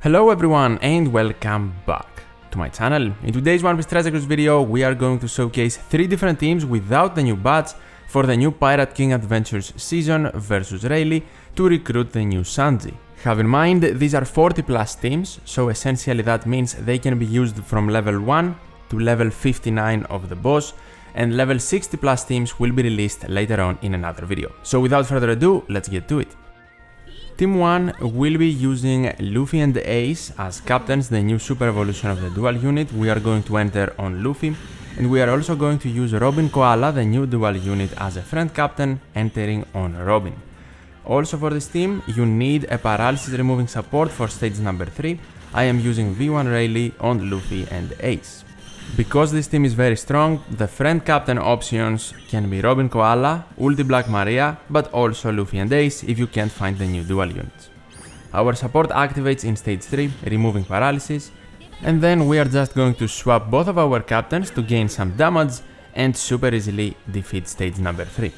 Hello everyone and welcome back to my channel. In today's One Piece Treasure Cruise video, we are going to showcase 3 different teams without the new badge for the new Pirate King Adventures season versus Rayleigh to recruit the new Sanji. Have in mind, these are 40 plus teams, so essentially that means they can be used from level 1 to level 59 of the boss, and level 60 plus teams will be released later on in another video. So without further ado, let's get to it. Team 1 will be using Luffy and Ace as captains, the new super evolution of the dual unit. We are going to enter on Luffy, and we are also going to use Robin Koala, the new dual unit, as a friend captain, entering on Robin. Also for this team, you need a paralysis removing support for stage number 3. I am using V1 Rayleigh on Luffy and Ace. Because this team is very strong, the friend captain options can be Robin Koala, Ulti Black Maria, but also Luffy and Ace if you can't find the new dual units. Our support activates in stage 3, removing paralysis, and then we are just going to swap both of our captains to gain some damage and super easily defeat stage number 3.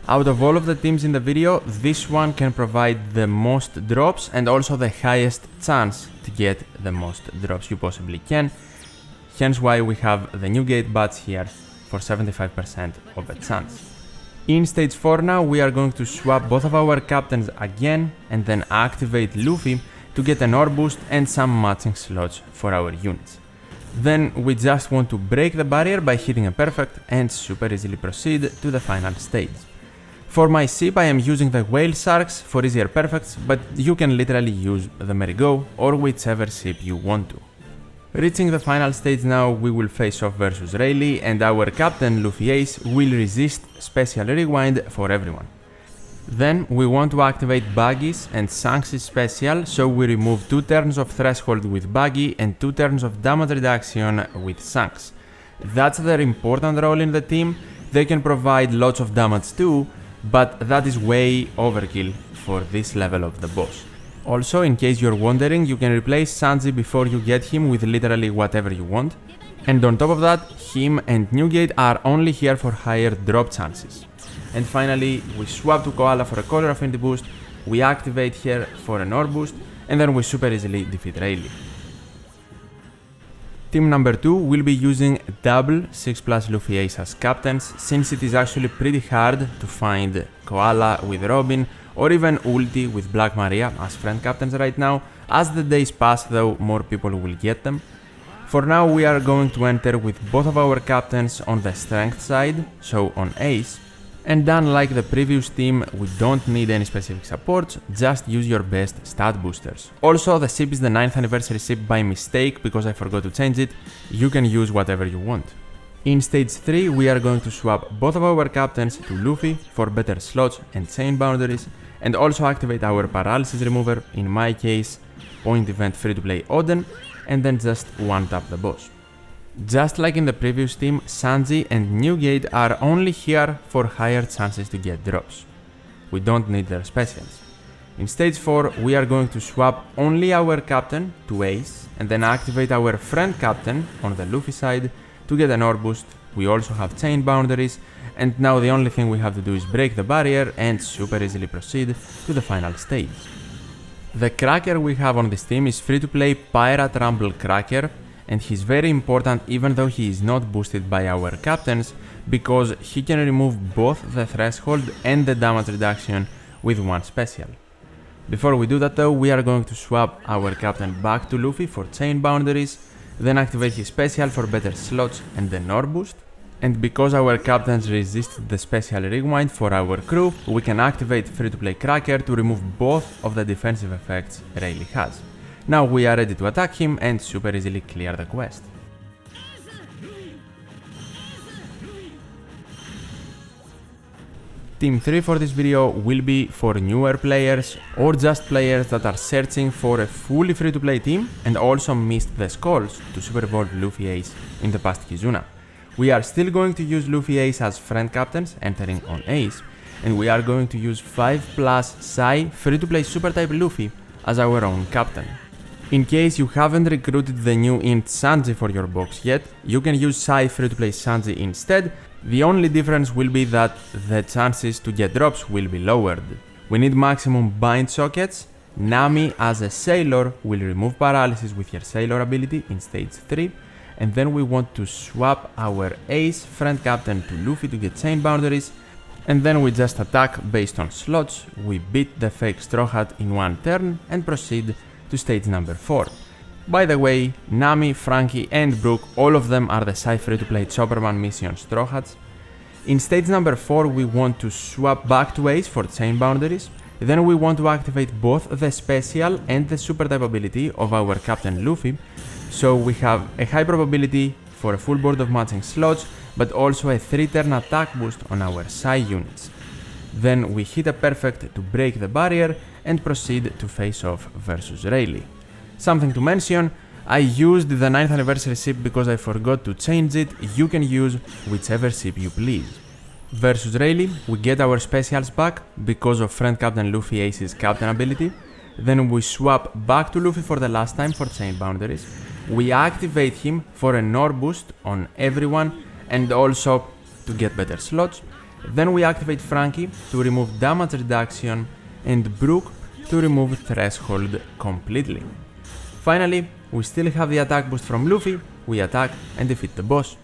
Out of all of the teams in the video, this one can provide the most drops and also the highest chance to get the most drops you possibly can. Hence why we have the new gate badge here for 75% of a chance. In stage 4 now, we are going to swap both of our captains again and then activate Luffy to get an ore boost and some matching slots for our units. Then we just want to break the barrier by hitting a perfect and super easily proceed to the final stage. For my ship, I am using the whale sharks for easier perfects, but you can literally use the merry-go or whichever ship you want to. Reaching the final stage now, we will face off versus Rayleigh, and our captain Luffy Ace will resist special rewind for everyone. Then we want to activate Buggy's and Shanks' special, so we remove 2 turns of threshold with Buggy and 2 turns of damage reduction with Shanks. That's their important role in the team. They can provide lots of damage too, but that is way overkill for this level of the boss. Also, in case you're wondering, you can replace Sanji before you get him with literally whatever you want. And on top of that, him and Newgate are only here for higher drop chances. And finally, we swap to Koala for a Color Affinity boost, we activate here for an ore boost, and then we super easily defeat Rayleigh. Team number 2 will be using double 6 plus Luffy Ace as captains, since it is actually pretty hard to find Koala with Robin or even Ulti with Black Maria as friend captains right now. As the days pass though, more people will get them. For now, we are going to enter with both of our captains on the strength side, so on Ace. And unlike the previous team, we don't need any specific supports, just use your best stat boosters. Also, the ship is the 9th anniversary ship by mistake because I forgot to change it. You can use whatever you want. In stage 3, we are going to swap both of our captains to Luffy for better slots and chain boundaries, and also activate our paralysis remover, in my case, point event free-to-play Oden, and then just one-tap the boss. Just like in the previous team, Sanji and Newgate are only here for higher chances to get drops. We don't need their specials. In stage 4, we are going to swap only our captain to Ace, and then activate our friend captain on the Luffy side to get an ore boost. We also have chain boundaries, and now the only thing we have to do is break the barrier and super easily proceed to the final stage. The Cracker we have on this team is free-to-play Pirate Rumble Cracker, and he's very important even though he is not boosted by our captains, because he can remove both the threshold and the damage reduction with one special. Before we do that though, we are going to swap our captain back to Luffy for chain boundaries, then activate his special for better slots and the ore boost. And because our captains resisted the special rewind for our crew, we can activate free-to-play Cracker to remove both of the defensive effects Rayleigh has. Now we are ready to attack him and super easily clear the quest. Team 3 for this video will be for newer players or just players that are searching for a fully free-to-play team and also missed the skulls to super evolve Luffy Ace in the past Kizuna. We are still going to use Luffy Ace as friend captains entering on Ace, and we are going to use 5 plus Sai free-to-play super type Luffy as our own captain. In case you haven't recruited the new int Sanji for your box yet, you can use Sai free-to-play Sanji instead. The only difference will be that the chances to get drops will be lowered. We need maximum bind sockets Nami as a sailor will remove paralysis with her sailor ability in stage 3, and then we want to swap our ace friend captain to Luffy to get chain boundaries, and then we just attack based on slots. We beat the fake Straw Hat in one turn and proceed to stage number 4. By the way, Nami, Frankie and Brook, all of them are the free-to-play Chopperman mission Straw Hats. In stage number 4 we want to swap back to ace for chain boundaries, then we want to activate both the special and the super type ability of our Captain Luffy, so we have a high probability for a full board of matching slots, but also a 3-turn attack boost on our Psy units. Then we hit a perfect to break the barrier and proceed to face off versus Rayleigh. Something to mention, I used the 9th anniversary ship because I forgot to change it. You can use whichever ship you please. Versus Rayleigh, we get our specials back because of friend Captain Luffy Ace's captain ability. Then we swap back to Luffy for the last time for chain boundaries. We activate him for an ore boost on everyone and also to get better slots. Then we activate Frankie to remove damage reduction and Brook to remove threshold completely. Finally, we still have the attack boost from Luffy, we attack and defeat the boss.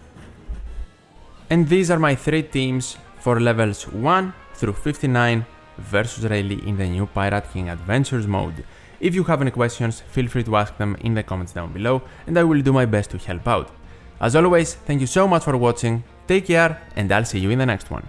And these are my 3 teams for levels 1 through 59 versus Rayleigh in the new Pirate King Adventures mode. If you have any questions, feel free to ask them in the comments down below and I will do my best to help out. As always, thank you so much for watching, take care and I'll see you in the next one.